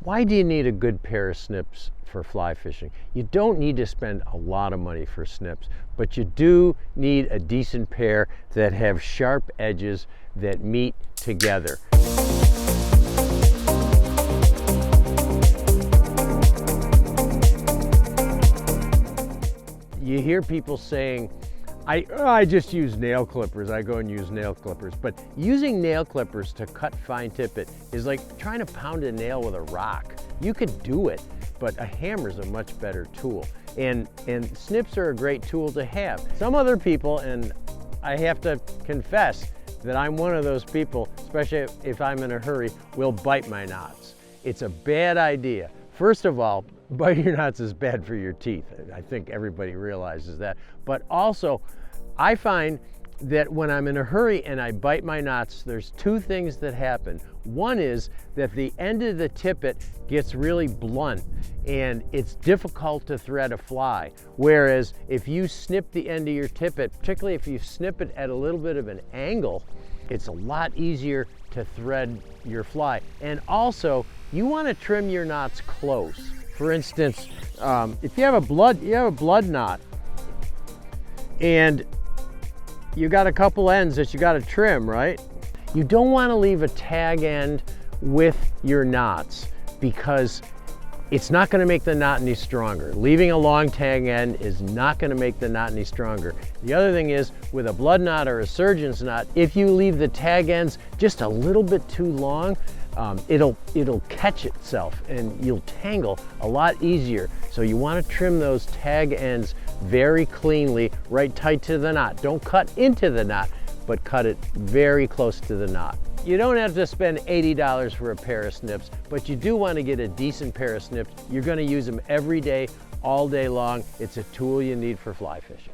Why do you need a good pair of snips for fly fishing? You don't need to spend a lot of money for snips, but you do need a decent pair that have sharp edges that meet together. You hear people saying, I just use nail clippers. I go and use nail clippers. But using nail clippers to cut fine tippet is like trying to pound a nail with a rock. You could do it, but a hammer is a much better tool. And snips are a great tool to have. Some other people, and I have to confess that I'm one of those people, especially if I'm in a hurry, will bite my knots. It's a bad idea. First of all, biting your knots is bad for your teeth. I think everybody realizes that. But also, I find that when I'm in a hurry and I bite my knots, there's two things that happen. One is that the end of the tippet gets really blunt and it's difficult to thread a fly. Whereas if you snip the end of your tippet, particularly if you snip it at a little bit of an angle, it's a lot easier to thread your fly. And also, you want to trim your knots close. For instance, if you have a blood knot and you got a couple ends that you got to trim, right? You don't want to leave a tag end with your knots because it's not going to make the knot any stronger. Leaving a long tag end is not going to make the knot any stronger. The other thing is, with a blood knot or a surgeon's knot, if you leave the tag ends just a little bit too long, it'll catch itself and you'll tangle a lot easier. So you want to trim those tag ends very cleanly, right tight to the knot. Don't cut into the knot, but cut it very close to the knot. You don't have to spend $80 for a pair of snips, but you do want to get a decent pair of snips. You're going to use them every day, all day long. It's a tool you need for fly fishing.